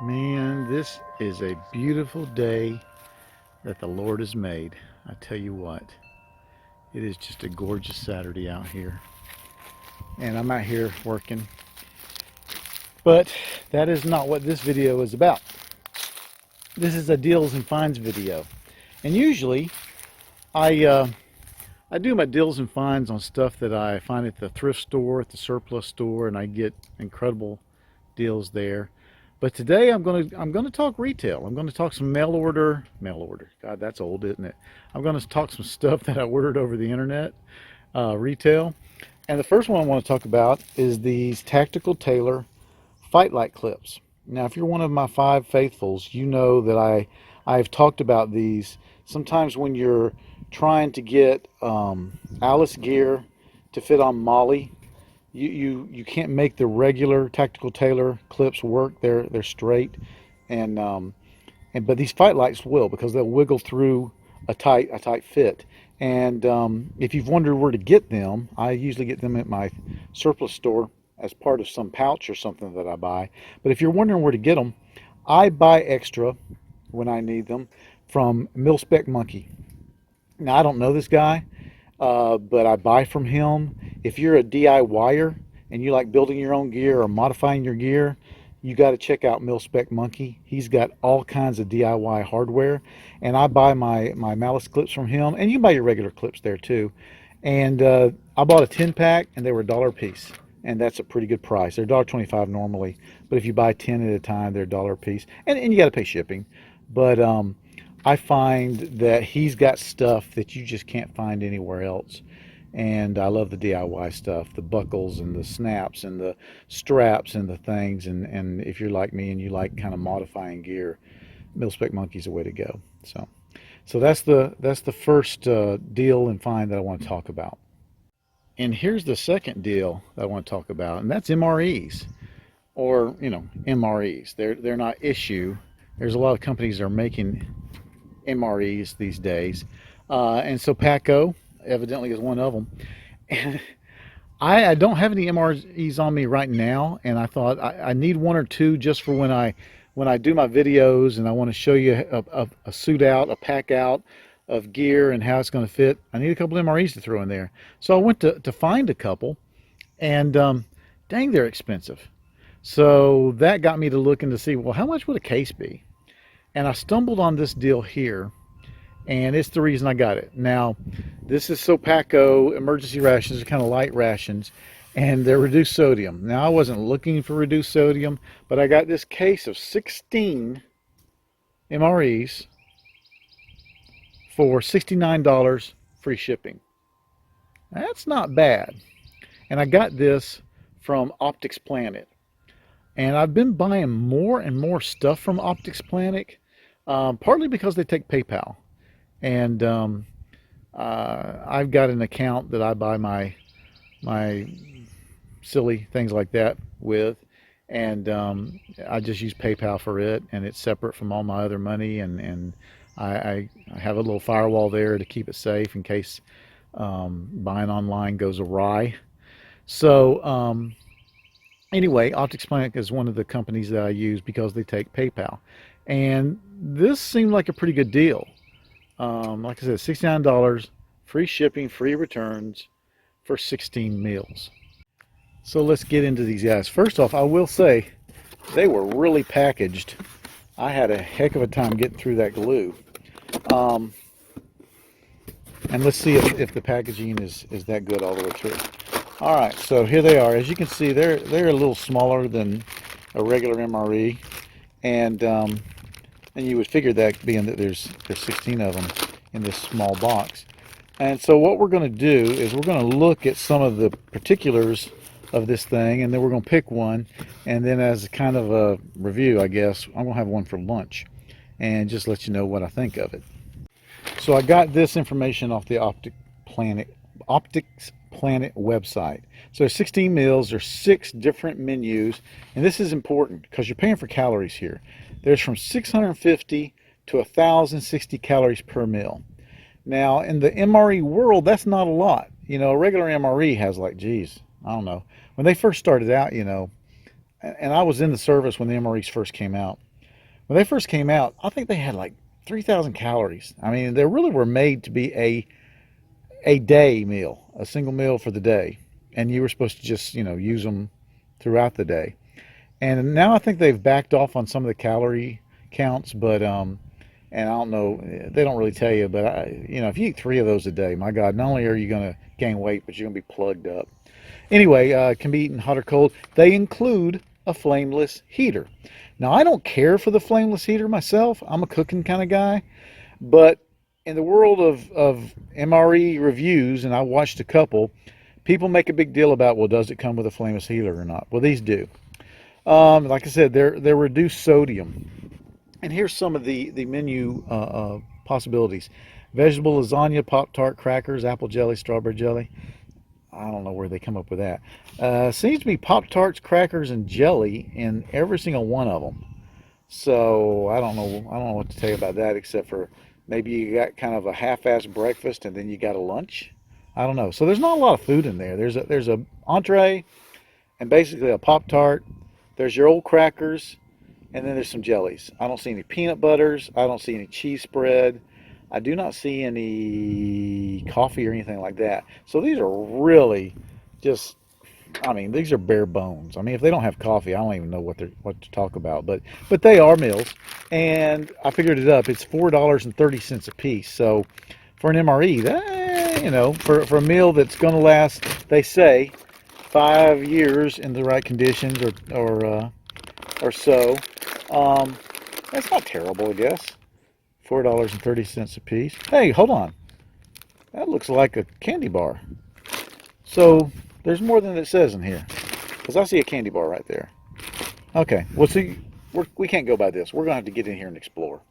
Man, this is a beautiful day that the Lord has made. I tell you what, it is just a gorgeous Saturday out here. And I'm out here working. But that is not what this video is about. This is a deals and finds video. And usually I do my deals and finds on stuff that I find at the thrift store, at the surplus store, and I get incredible deals there. But today I'm gonna talk retail. I'm gonna talk some mail order. God, that's old, isn't it? I'm gonna talk some stuff that I ordered over the internet, retail. And the first one I want to talk about is these tactical TAILOR FIGHTLIGHT clips. Now, if you're one of my 5 faithfuls, you know that I've talked about these. Sometimes when you're trying to get Alice gear to fit on Molly, you can't make the regular tactical TAILOR clips work. They're straight, and but these FIGHTLIGHTs will, because they'll wiggle through a tight fit. And if you've wondered where to get them, I usually get them at my surplus store as part of some pouch or something that I buy. But if you're wondering where to get them, I buy extra when I need them from Mil-Spec Monkey. Now, I don't know this guy, but I buy from him. If you're a DIYer and you like building your own gear or modifying your gear, you got to check out Mil-Spec Monkey. He's got all kinds of DIY hardware, and I buy my malice clips from him, and you can buy your regular clips there too. And I bought a 10-pack, and they were $1 a piece, and that's a pretty good price. They're $1.25 normally, but if you buy 10 at a time, they're $1 a piece, and you got to pay shipping. But I find that he's got stuff that you just can't find anywhere else. And I love the DIY stuff, the buckles and the snaps and the straps and the things. And if you're like me and you like kind of modifying gear, Mil-Spec Monkey's a way to go. So that's the first deal and find that I want to talk about. And here's the second deal that I want to talk about, and that's MREs, or MREs. They're not issue. There's a lot of companies that are making MREs these days, and so Paco evidently is one of them. And I don't have any MREs on me right now, and I thought I need one or two just for when I do my videos and I want to show you a suit out, a pack out of gear and how it's going to fit. I need a couple MREs to throw in there. So I went to find a couple, and dang, they're expensive. So that got me to looking to see, well, how much would a case be? And I stumbled on this deal here, and it's the reason I got it. Now, this is Sopaco emergency rations. They're kind of light rations, and they're reduced sodium. Now, I wasn't looking for reduced sodium, but I got this case of 16 MREs for $69 free shipping. That's not bad. And I got this from Optics Planet. And I've been buying more and more stuff from Optics Planet, partly because they take PayPal. And I've got an account that I buy my silly things like that with, and I just use PayPal for it, and it's separate from all my other money, and I have a little firewall there to keep it safe in case buying online goes awry. So anyway, Optics Planet is one of the companies that I use because they take PayPal, and this seemed like a pretty good deal. Like I said, $69, free shipping, free returns for 16 meals. So let's get into these guys. First off, I will say they were really packaged. I had a heck of a time getting through that glue. And let's see if the packaging is that good all the way through. All right, so here they are. As you can see, they're a little smaller than a regular MRE, and you would figure that being that there's 16 of them in this small box. And so what we're going to do is we're going to look at some of the particulars of this thing, and then we're going to pick one, and then as kind of a review, I guess, I'm going to have one for lunch and just let you know what I think of it. So I got this information off the Optics Planet website. So there's 16 meals, there's 6 different menus, and this is important because you're paying for calories here. There's from 650 to 1,060 calories per meal. Now, in the MRE world, that's not a lot. A regular MRE has like, geez, I don't know. When they first started out, and I was in the service when the MREs first came out, When they first came out, I think they had like 3,000 calories. I mean, they really were made to be a day meal, a single meal for the day, and you were supposed to just use them throughout the day. And now I think they've backed off on some of the calorie counts, but and I don't know, they don't really tell you, but if you eat 3 of those a day, my God, not only are you going to gain weight, but you're going to be plugged up. Anyway, it can be eaten hot or cold. They include a flameless heater. Now, I don't care for the flameless heater myself. I'm a cooking kind of guy, but in the world of MRE reviews, and I watched a couple, people make a big deal about, well, does it come with a flameless heater or not? Well, these do. Like I said, they're reduced sodium. And here's some of the menu possibilities: vegetable lasagna, Pop-Tart, crackers, apple jelly, strawberry jelly. I don't know where they come up with that. Seems to be Pop-Tarts, crackers, and jelly in every single one of them. So I don't know. I don't know what to tell you about that, except for maybe you got kind of a half-assed breakfast and then you got a lunch. I don't know. So there's not a lot of food in there. There's a entree and basically a Pop-Tart. There's your old crackers, and then there's some jellies. I don't see any peanut butters. I don't see any cheese spread. I do not see any coffee or anything like that. So these are really just, I mean, these are bare bones. I mean, if they don't have coffee, I don't even know what to talk about. But they are meals, and I figured it up. It's $4.30 a piece. So for an MRE, that, for a meal that's going to last, they say, 5 years in the right conditions or so. That's not terrible, I guess. $4.30 a piece. Hey, hold on. That looks like a candy bar. So there's more than it says in here, because I see a candy bar right there. Okay, well, see, we can't go by this. We're going to have to get in here and explore.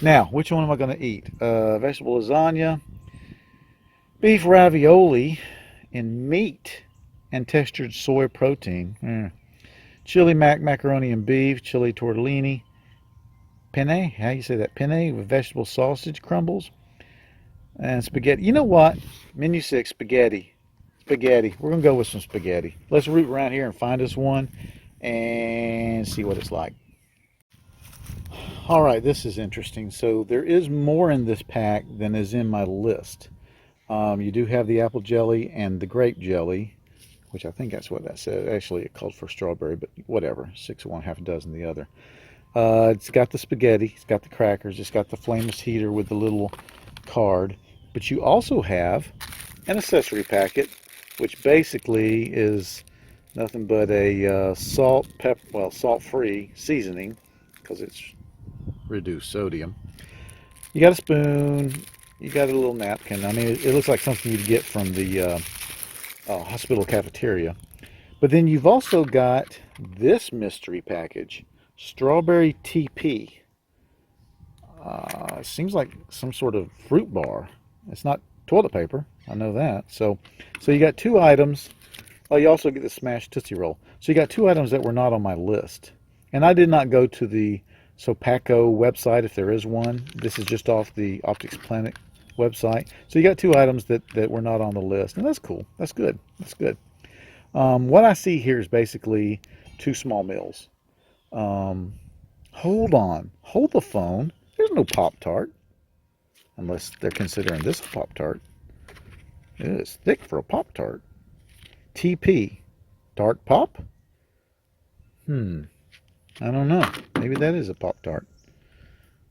Now, which one am I going to eat? Vegetable lasagna, beef ravioli, and meat and textured soy protein. Chili macaroni and beef, chili tortellini, penne, how you say that? Penne with vegetable sausage crumbles, and spaghetti. You know what? Menu 6, spaghetti. Spaghetti. We're going to go with some spaghetti. Let's root around here and find us one and see what it's like. All right, this is interesting. So there is more in this pack than is in my list. You do have the apple jelly and the grape jelly, which I think that's what that says. Actually, it called for strawberry, but whatever. 6 of one, half a dozen the other. It's got the spaghetti, it's got the crackers, it's got the flameless heater with the little card. But you also have an accessory packet, which basically is nothing but a salt-free seasoning, because it's reduced sodium. You got a spoon, you got a little napkin. I mean, it looks like something you'd get from the hospital cafeteria. But then you've also got this mystery package, strawberry TP. It seems like some sort of fruit bar. It's not toilet paper, I know that. So you got 2 items. Oh, you also get the smashed Tootsie Roll. So you got 2 items that were not on my list. And I did not go to the Sopaco website, if there is one. This is just off the Optics Planet website. So you got 2 items that were not on the list, and that's cool. That's good. That's good. What I see here is basically 2 small meals. Hold on. Hold the phone. There's no Pop-Tart, unless they're considering this a Pop-Tart. It is thick for a Pop-Tart. TP. Tart Pop? I don't know. Maybe that is a Pop-Tart.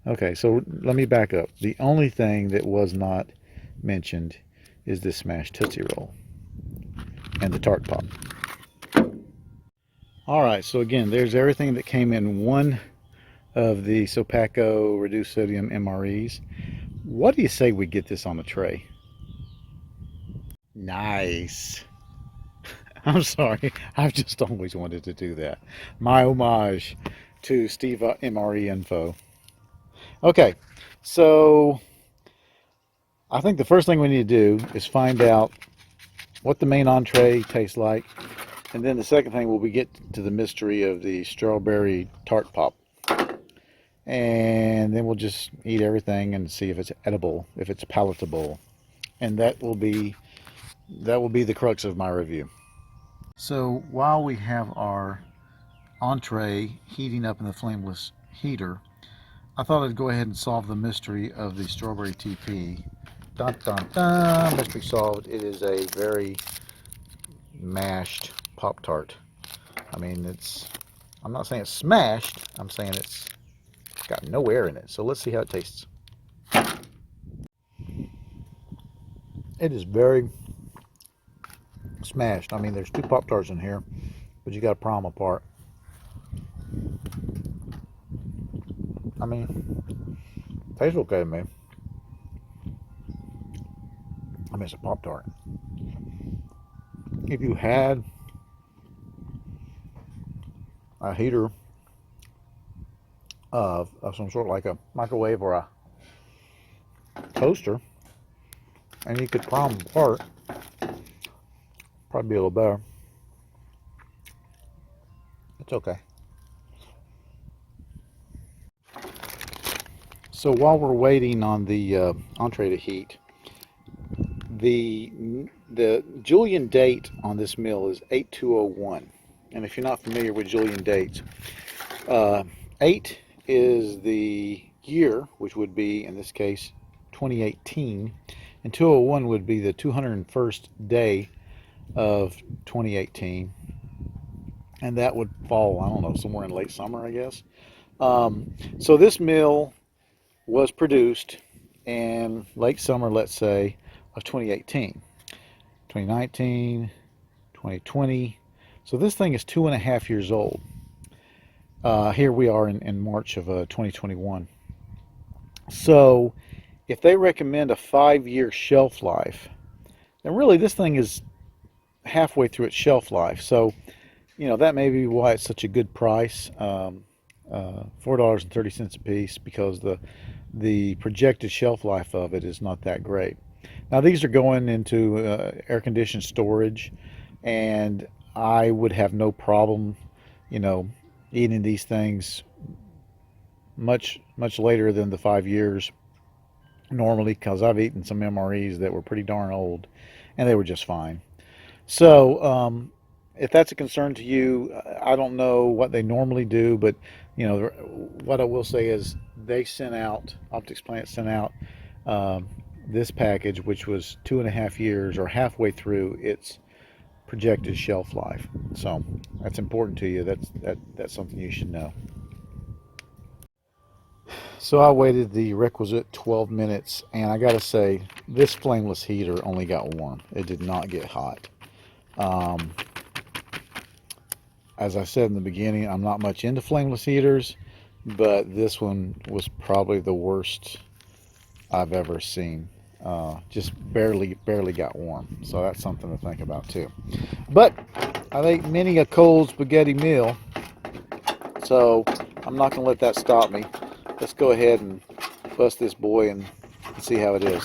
Okay, so let me back up. The only thing that was not mentioned is this smashed Tootsie Roll and the Tart Pop. All right, so again, there's everything that came in one of the Sopaco reduced sodium MREs. What do you say we get this on a tray? Nice. I'm sorry, I've just always wanted to do that. My homage to Steve MRE Info. Okay, so I think the first thing we need to do is find out what the main entree tastes like, and then the second thing will be get to the mystery of the strawberry tart pop, and then we'll just eat everything and see if it's edible, if it's palatable, and that will be the crux of my review. So while we have our entree heating up in the flameless heater, I thought I'd go ahead and solve the mystery of the strawberry TP. Dun dun dun, mystery solved. It is a very mashed Pop-Tart. I mean, I'm not saying it's smashed, I'm saying it's got no air in it. So let's see how it tastes. It is very smashed. I mean, there's 2 Pop-Tarts in here, but you got to pry them apart. I mean, tastes okay to me. I mean, it's a Pop-Tart. If you had a heater of some sort, like a microwave or a toaster, and you could pry them apart, probably be a little better. It's okay. So while we're waiting on the entree to heat, the Julian date on this meal is 8201. And if you're not familiar with Julian dates, 8 is the year, which would be, in this case, 2018, and 201 would be the 201st day of 2018, and that would fall, I don't know, somewhere in late summer, I guess. So this meal was produced in late summer, let's say, of 2018, 2019, 2020. So this thing is 2.5 years old. Here we are in March of 2021. So if they recommend a 5-year shelf life, then really this thing is halfway through its shelf life. So, you know, that may be why it's such a good price, $4.30 a piece, because the projected shelf life of it is not that great. Now these are going into air-conditioned storage, and I would have no problem, you know, eating these things much later than the 5 years normally, because I've eaten some MREs that were pretty darn old, and they were just fine. So if that's a concern to you, I don't know what they normally do, but you know, what I will say is they sent out, Optics Plant sent out this package, which was 2.5 years, or halfway through its projected shelf life. So that's important to you. That's something you should know. So I waited the requisite 12 minutes, and I gotta say, this flameless heater only got warm. It did not get hot. As I said in the beginning, I'm not much into flameless heaters, but this one was probably the worst I've ever seen. Just barely got warm. So that's something to think about too. But I've ate many a cold spaghetti meal, so I'm not going to let that stop me. Let's go ahead and bust this boy and see how it is.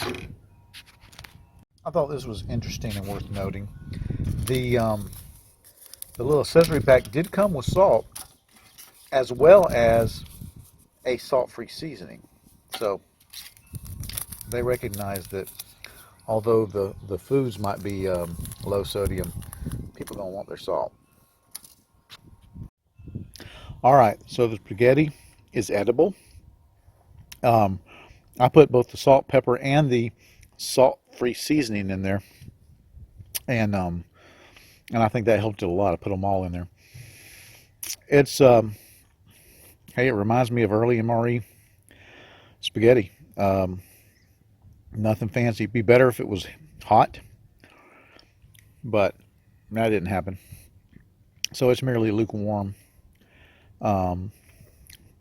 I thought this was interesting and worth noting. The little accessory pack did come with salt, as well as a salt-free seasoning. So they recognize that although the foods might be low sodium, people don't want their salt. All right, so the spaghetti is edible. I put both the salt, pepper, and the salt-free seasoning in there, and I think that helped it a lot. I put them all in there. It's hey, it reminds me of early MRE spaghetti. Nothing fancy. It'd be better if it was hot, but that didn't happen. So it's merely lukewarm. But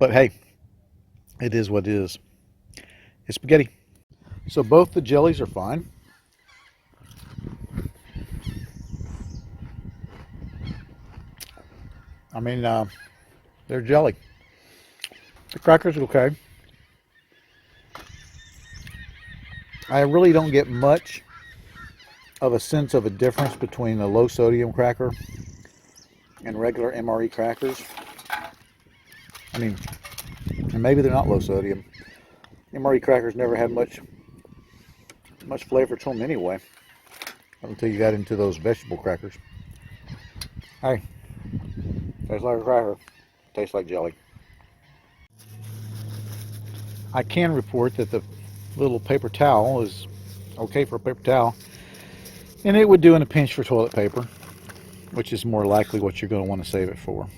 hey, it is what it is. It's spaghetti. So both the jellies are fine. I mean, they're jelly. The crackers are okay. I really don't get much of a sense of a difference between a low sodium cracker and regular MRE crackers. I mean, and maybe they're not low sodium. MRE crackers never had much flavor to them anyway, until you got into those vegetable crackers. Hey, tastes like a cracker, tastes like jelly. I can report that the little paper towel is okay for a paper towel, and it would do in a pinch for toilet paper, which is more likely what you're going to want to save it for.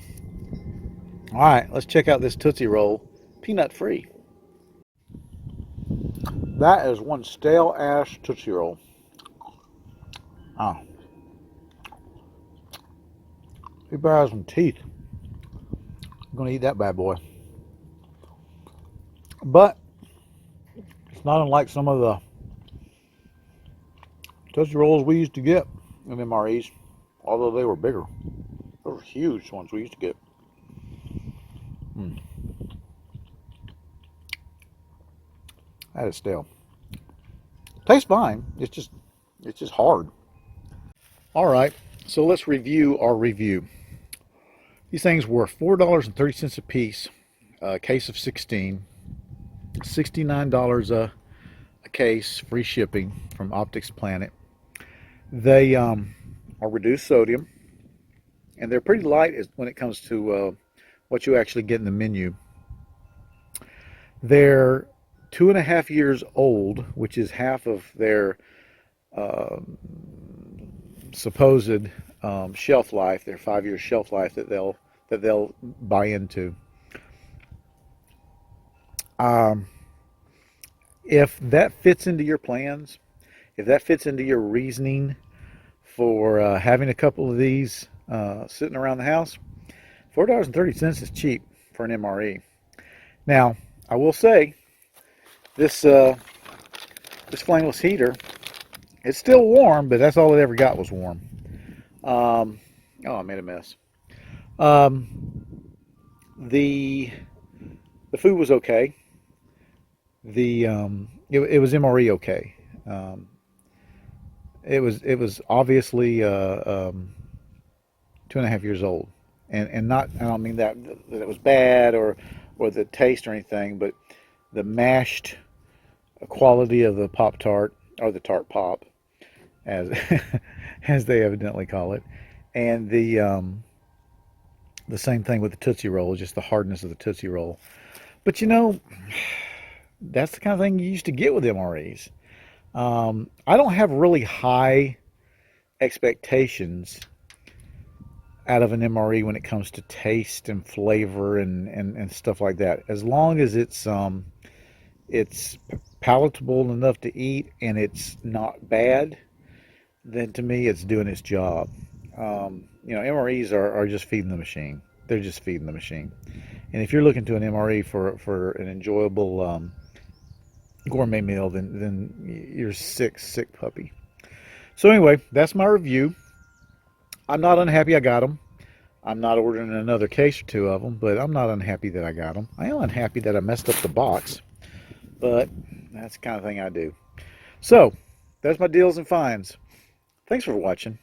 All right, let's check out this Tootsie Roll, peanut free. That is one stale ass Tootsie Roll. Oh, it better have some teeth. I'm going to eat that bad boy. But it's not unlike some of the Tootsie Rolls we used to get in MREs, although they were bigger. Those were huge ones we used to get. That is stale. Tastes fine. It's just hard. All right, so let's review our review. These things were $4.30 a piece, a case of 16, $69 a case, free shipping from Optics Planet. They are reduced sodium, and they're pretty light when it comes to what you actually get in the menu. They're 2.5 years old, which is half of their supposed shelf life, their 5-year shelf life that they'll buy into. If that fits into your plans, if that fits into your reasoning for having a couple of these sitting around the house, $4.30 is cheap for an MRE. Now, I will say, this flameless heater, it's still warm, but that's all it ever got was warm. Oh, I made a mess. The food was okay. It was MRE okay. It was obviously 2.5 years old, and not, I don't mean that it was bad or the taste or anything, but the mashed quality of the Pop-Tart, or the Tart Pop, as as they evidently call it, and the same thing with the Tootsie Roll, just the hardness of the Tootsie Roll. But you know, that's the kind of thing you used to get with MREs. I don't have really high expectations out of an MRE when it comes to taste and flavor and stuff like that. As long as it's palatable enough to eat and it's not bad, then to me it's doing its job. You know, MREs are just feeding the machine. They're just feeding the machine. And if you're looking to an MRE for an enjoyable gourmet meal, then you're sick puppy. So anyway, that's my review. I'm not unhappy I got them. I'm not ordering another case or two of them, but I'm not unhappy that I got them. I am unhappy that I messed up the box, but that's the kind of thing I do. So that's my deals and finds. Thanks for watching.